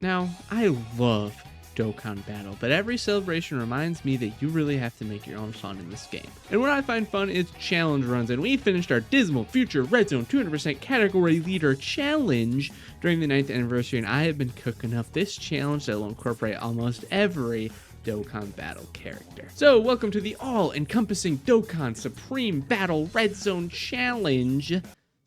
Now, I love Dokkan Battle, but every celebration reminds me that you really have to make your own fun in this game. And what I find fun is challenge runs, and we finished our Dismal Future Red Zone 200% Category Leader Challenge during the 9th anniversary, and I have been cooking up this challenge that will incorporate almost every Dokkan Battle character. So, welcome to the all-encompassing Dokkan Supreme Battle Red Zone Challenge.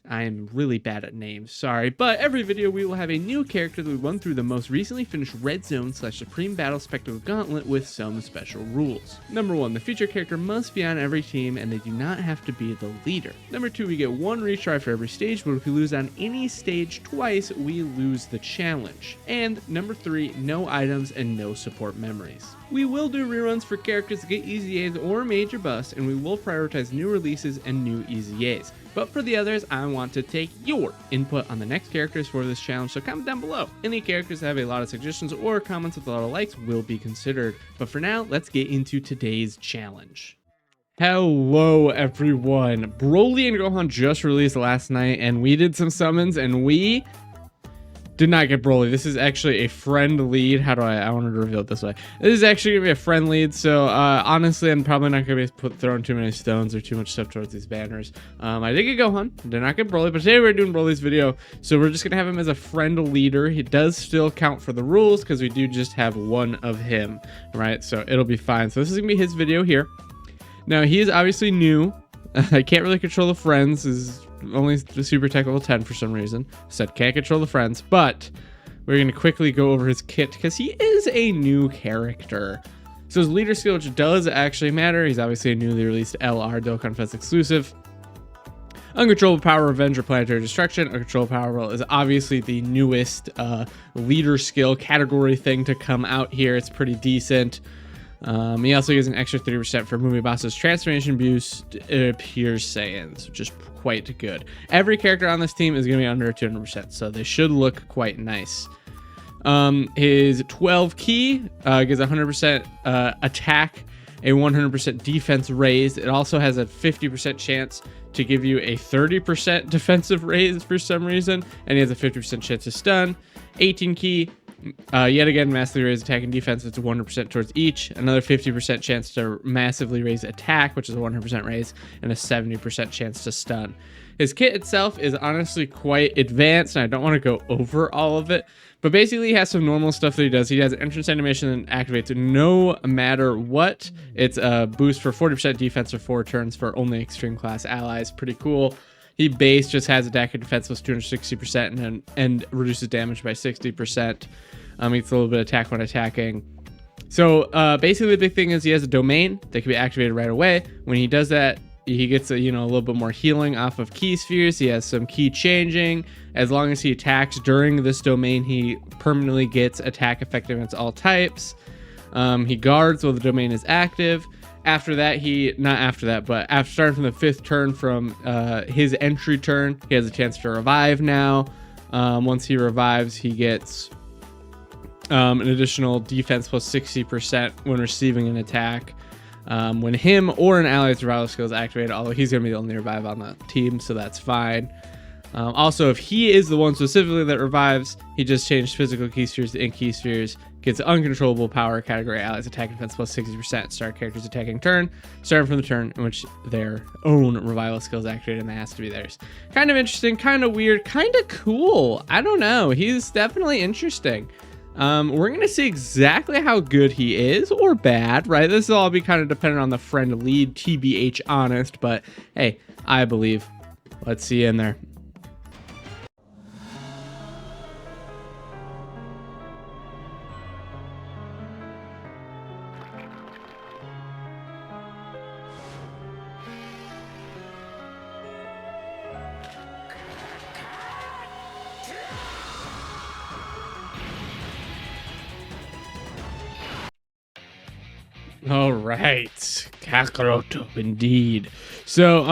I am really bad at names, sorry, but every video we will have a new character that we run through the most recently finished Red Zone / Supreme Battle Spectacle Gauntlet with some special rules. Number 1, the feature character must be on every team and they do not have to be the leader. Number 2, we get 1 retry for every stage, but if we lose on any stage twice, we lose the challenge. And number 3, no items and no support memories. We will do reruns for characters that get easy A's or major busts, and we will prioritize new releases and new easy A's. But for the others, I want to take your input on the next characters for this challenge, so comment down below. Any characters that have a lot of suggestions or comments with a lot of likes will be considered. But for now, let's get into today's challenge. Hello everyone. Broly and Gohan just released last night, and we did some summons, and we did not get Broly. This is actually a friend lead. How do I want to reveal it this way. This is actually going to be a friend lead, so honestly, I'm probably not going to be throwing too many stones or too much stuff towards these banners. I did get Gohan, did not get Broly, but today we're doing Broly's video, so we're just going to have him as a friend leader. He does still count for the rules, because we do just have one of him, right? So it'll be fine. So this is going to be his video here. Now, he is obviously new. I can't really control the friends. Is only the super tech level 10 for some reason. Said can't control the friends, but we're going to quickly go over his kit because he is a new character. So his leader skill, which does actually matter. He's obviously a newly released LR Dokkan Fest exclusive. Uncontrollable Power, Revenge, or Planetary Destruction. Uncontrollable Power Roll is obviously the newest leader skill category thing to come out here. It's pretty decent. He also gives an extra 30% for Movie Boss's transformation boost. It appears Saiyans, which is quite good. Every character on this team is going to be under 200%, so they should look quite nice. His 12 key gives 100% attack, a 100% defense raise. It also has a 50% chance to give you a 30% defensive raise for some reason, and he has a 50% chance to stun. 18 key. Yet again, massively raise attack and defense. It's 100% towards each. Another 50% chance to massively raise attack, which is a 100% raise, and a 70% chance to stun. His kit itself is honestly quite advanced, and I don't want to go over all of it. But basically, he has some normal stuff that he does. He has an entrance animation that activates no matter what. It's a boost for 40% defense for 4 turns for only extreme class allies. Pretty cool. He base just has attack and defense plus 260% and reduces damage by 60%. It's a little bit of attack when attacking. So basically the big thing is he has a domain that can be activated right away. When he does that, he gets a little bit more healing off of key spheres. He has some key changing. As long as he attacks during this domain, he permanently gets attack effective against all types. He guards while the domain is active. After that, after starting from the 5th turn from his entry turn, he has a chance to revive now. Once he revives, he gets an additional defense plus 60% when receiving an attack. When him or an ally's revival skill is activated, although he's going to be the only revive on the team, so that's fine. Also, if he is the one specifically that revives, he just changed physical key spheres to ink key spheres, gets uncontrollable power category allies attack and defense plus 60%. Start characters attacking turn, starting from the turn in which their own revival skill is activated, and that has to be theirs. Kind of interesting, kind of weird, kind of cool. I don't know. He's definitely interesting. We're going to see exactly how good he is or bad, right? This will all be kind of dependent on the friend lead, TBH honest, but hey, I believe. Let's see you in there. All right, Kakaroto, indeed. So,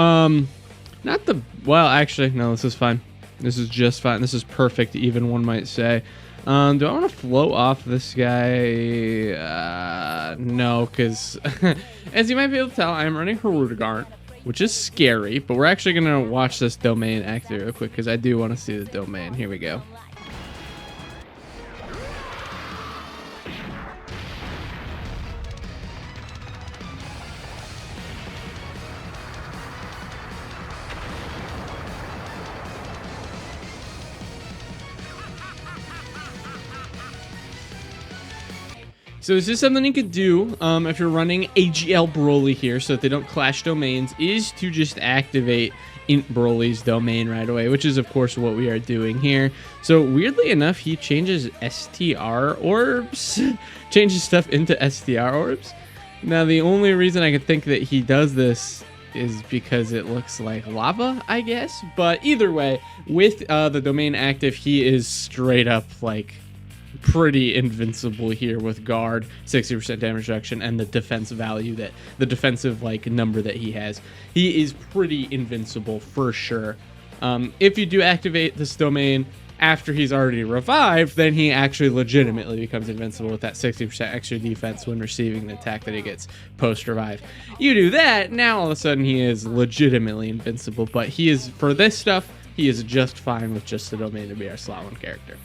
actually, no, this is fine. This is just fine. This is perfect, even one might say. Do I want to float off this guy? No, because as you might be able to tell, I'm running Harudagard, which is scary, but we're actually going to watch this domain activate real quick because I do want to see the domain. Here we go. So this is something you could do if you're running AGL Broly here, so that they don't clash domains, is to just activate Int Broly's domain right away, which is of course what we are doing here. So weirdly enough, he changes STR orbs, changes stuff into STR orbs. Now the only reason I could think that he does this is because it looks like lava, I guess. But either way, with the domain active, he is straight up like pretty invincible here with guard, 60% damage reduction, and the defense value, that the defensive like number that he has. He is pretty invincible for sure. If you do activate this domain after he's already revived, then he actually legitimately becomes invincible with that 60% extra defense when receiving the attack that he gets post-revive. You do that, now all of a sudden he is legitimately invincible, but he is, for this stuff, he is just fine with just the domain to be our slot 1 character.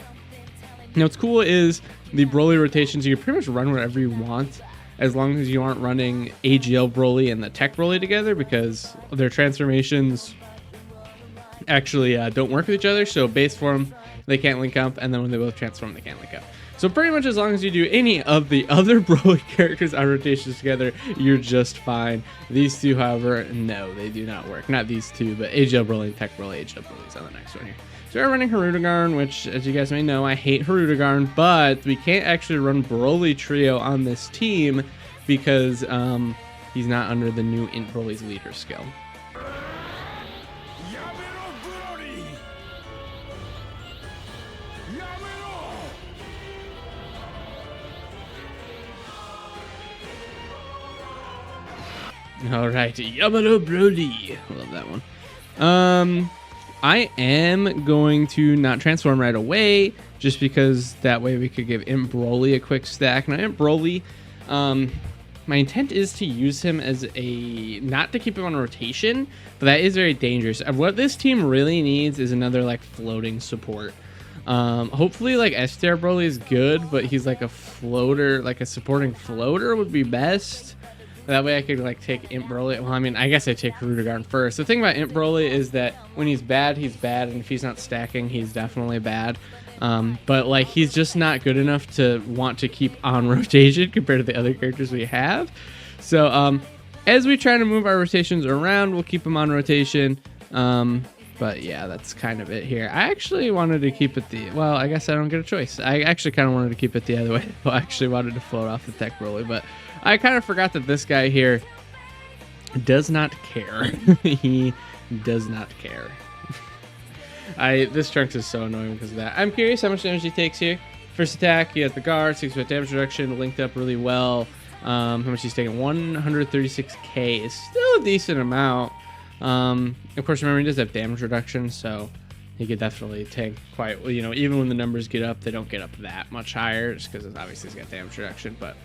Now what's cool is the Broly rotations, you can pretty much run whatever you want as long as you aren't running AGL Broly and the Tech Broly together, because their transformations actually don't work with each other. So base form, they can't link up, and then when they both transform, they can't link up. So pretty much as long as you do any of the other Broly characters on rotations together, you're just fine. These two, however, no, they do not work. Not these two, but AGL Broly and Tech Broly. AGL Broly is on the next one here. So we're running Hirudegarn, which, as you guys may know, I hate Hirudegarn, but we can't actually run Broly Trio on this team because he's not under the new Int Broly's leader skill. All right, Yamano Broly. I love that one. I am going to not transform right away, just because that way we could give Int Broly a quick stack. Now, Int Broly, my intent is to use him as a, not to keep him on rotation, but that is very dangerous. What this team really needs is another like floating support. Hopefully like STR Broly is good, but he's like a floater, like a supporting floater would be best. That way I could like take Int Broly. Well, I mean, I guess I take Hirudegarn first. The thing about Int Broly is that when he's bad, and if he's not stacking, he's definitely bad. But like he's just not good enough to want to keep on rotation compared to the other characters we have. So as we try to move our rotations around, we'll keep him on rotation. But yeah, that's kind of it here. I actually wanted to keep it well, I guess I don't get a choice. I actually kind of wanted to keep it the other way. I actually wanted to float off the Tech Broly, but I kind of forgot that this guy here does not care. He does not care. This Trunks is so annoying because of that. I'm curious how much damage he takes here. First attack, he has the guard, 6% damage reduction, linked up really well. How much he's taking? 136k is still a decent amount. Of course, remember, he does have damage reduction, so he could definitely tank quite well. You know, even when the numbers get up, they don't get up that much higher, just because obviously he's got damage reduction. But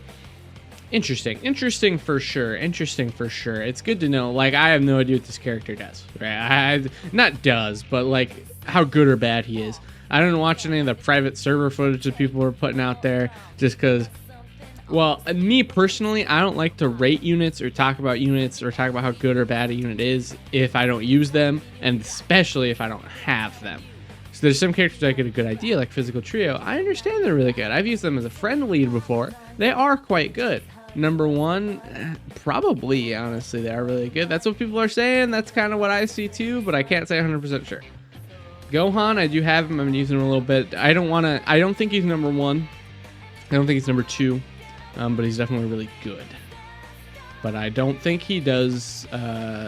interesting for sure. It's good to know. Like, I have no idea what this character does, right? Not does, but like how good or bad he is. I don't watch any of the private server footage that people are putting out there, just because. Well, me personally, I don't like to rate units or talk about units or talk about how good or bad a unit is if I don't use them, and especially if I don't have them. So there's some characters I get a good idea, like Physical Trio. I understand they're really good. I've used them as a friend lead before. They are quite good. Number one, probably, honestly, they are really good. That's what people are saying. That's kind of what I see too, but I can't say 100% sure. Gohan, I do have him. I've been using him a little bit. I don't think he's number one. I don't think he's number two. But he's definitely really good. But I don't think he does.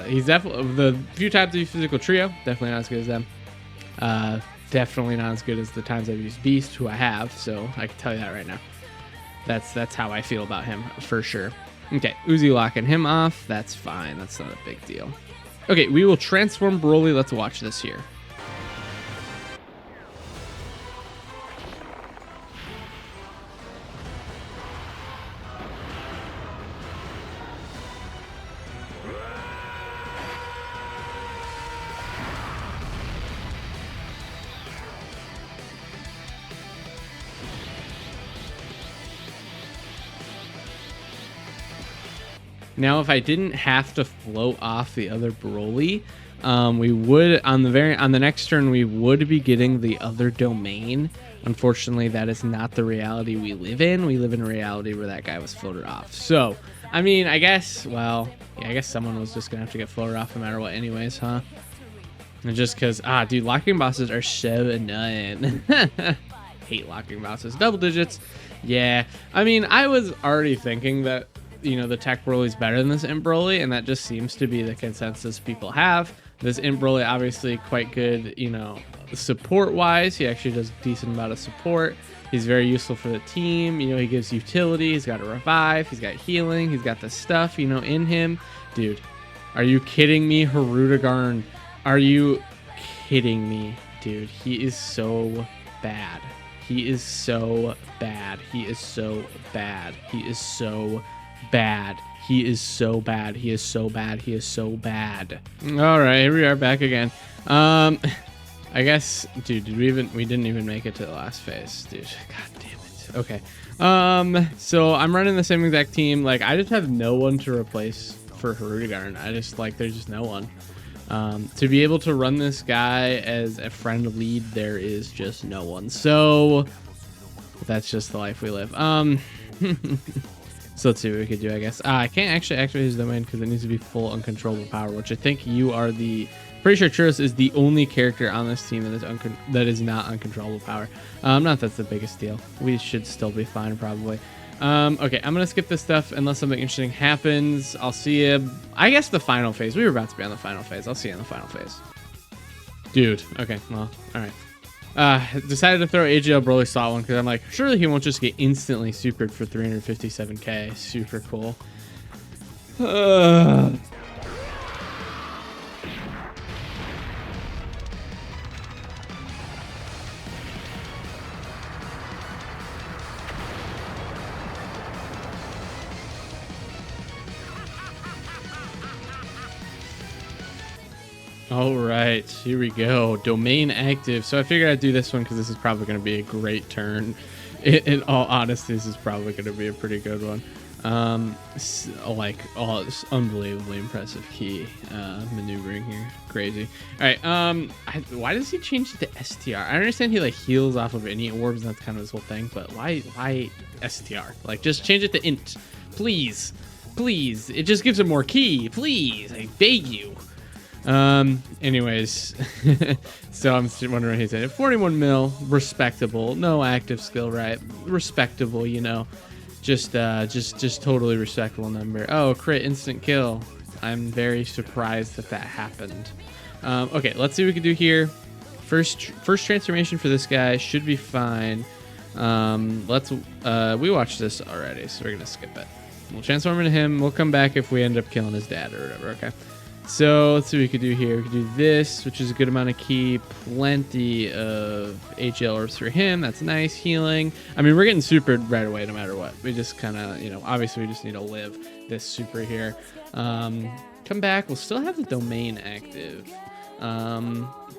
He's definitely, the few times I use Physical Trio, definitely not as good as them. Definitely not as good as the times I've used Beast, who I have. So I can tell you that right now. That's how I feel about him for sure. Okay, Uzi locking him off. That's fine. That's not a big deal. Okay, we will transform Broly. Let's watch this here. Now, if I didn't have to float off the other Broly, We would on the next turn we would be getting the other domain. Unfortunately, that is not the reality we live in. We live in a reality where that guy was floated off. So, I mean, I guess, well, yeah, I guess someone was just gonna have to get floated off no matter what anyways, huh? And just because, dude, locking bosses are so annoying. Hate locking bosses. Double digits. Yeah. I mean, I was already thinking that, you know, the tech Broly is better than this Imp Broly, and that just seems to be the consensus people have. This Imp Broly obviously quite good, you know, support-wise. He actually does a decent amount of support. He's very useful for the team. You know, he gives utility. He's got a revive. He's got healing. He's got the stuff, you know, in him. Dude, are you kidding me, Harudagarn? Are you kidding me, dude? He is so bad. He is so bad. He is so bad. He is so bad. He is so bad. He is so bad. He is so bad. All right, here we are back again. I guess, dude, we didn't even make it to the last phase, dude. God damn it. Okay. So I'm running the same exact team. Like, I just have no one to replace for Harudagarn. I just, like, there's just no one. To be able to run this guy as a friend lead, there is just no one. So that's just the life we live. So let's see what we could do, I guess. I can't actually activate his domain because it needs to be full uncontrollable power, which I think you are the... Pretty sure Churros is the only character on this team that is not uncontrollable power. Not that's the biggest deal. We should still be fine, probably. Okay, I'm gonna skip this stuff unless something interesting happens. I'll see you, I guess, the final phase. We were about to be on the final phase. I'll see you in the final phase. Dude, okay, well, all right. Decided to throw AGL Broly slot one because I'm like, surely he won't just get instantly supered for 357k. Super cool. All right, here we go. Domain active. So I figured I'd do this one because this is probably going to be a great turn. In all honesty, this is probably going to be a pretty good one. Like, oh, this unbelievably impressive key maneuvering here. Crazy. All right. Why does he change it to STR? I understand he like heals off of any orbs, and that's kind of his whole thing. But why STR? Like, just change it to int, please, please. It just gives him more key, please. I beg you. Anyways, so I'm wondering, he's at 41 mil, respectable, no active skill, right? Respectable, you know, just totally respectable number. Oh, crit instant kill. I'm very surprised that happened. Okay, let's see what we can do here. First transformation for this guy should be fine. We watched this already, so we're gonna skip it. We'll transform into him. We'll come back if we end up killing his dad or whatever. Okay. So let's see what we could do here. We could do this, which is a good amount of key, plenty of HL orbs for him. That's nice. Healing. I mean, we're getting supered right away no matter what. We just kind of, you know, obviously we just need to live this super here. Come back. We'll still have the domain active.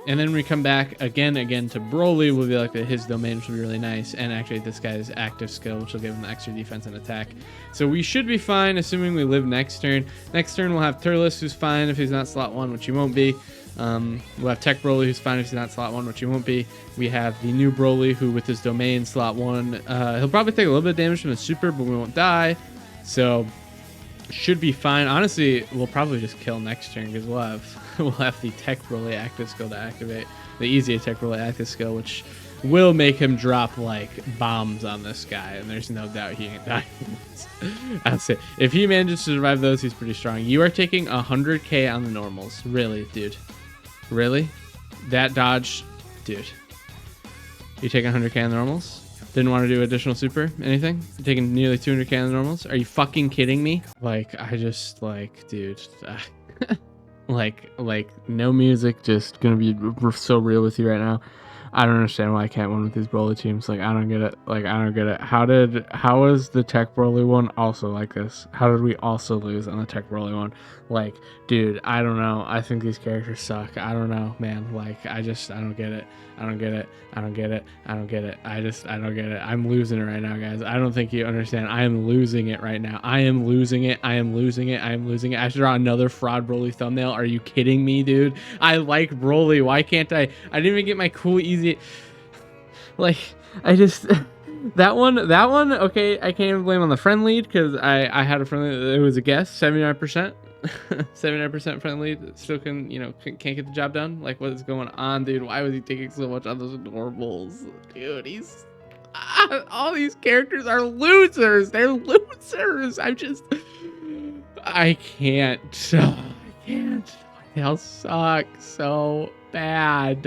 And then when we come back again to Broly, we'll be like his domain, which will be really nice. And actually this guy's active skill, which will give him the extra defense and attack. So we should be fine, assuming we live next turn. Next turn, we'll have Turles, who's fine if he's not slot 1, which he won't be. We'll have Tech Broly, who's fine if he's not slot 1, which he won't be. We have the new Broly, who with his domain slot 1, he'll probably take a little bit of damage from the super, but we won't die. So should be fine. Honestly, we'll probably just kill next turn because we'll have the Tech Broly active skill to activate, the easy Tech Broly active skill, which will make him drop like bombs on this guy, and there's no doubt he ain't dying. I'll say if he manages to survive those, he's pretty strong. You are taking 100k on the normals, really, dude? Really? That dodge, dude? You taking 100k on the normals? Didn't want to do additional super? Anything? You're taking nearly 200k on the normals? Are you fucking kidding me? Like, I just, like, dude. like, no music, just gonna be so real with you right now. I don't understand why I can't win with these Broly teams. Like, I don't get it. Like, I don't get it. How is the Tech Broly one also like this? How did we also lose on the Tech Broly one? Like, dude, I don't know. I think these characters suck. I don't know, man. Like, I don't get it. I don't get it. I don't get it. I don't get it. I don't get it. I'm losing it right now, guys. I don't think you understand. I am losing it right now. I am losing it. I am losing it. I am losing it. I should draw another fraud Broly thumbnail. Are you kidding me, dude? I like Broly. Why can't I? I didn't even get my cool, easy... Like, I just... That one, okay, I can't even blame on the friend lead, because I had a friend lead, it was a guess, 79%. 79% friend lead, still can, you know, can't get the job done. Like, what is going on, dude? Why was he taking so much on those normals? Dude, he's... all these characters are losers. They're losers. I can't. I can't. They'll suck so bad.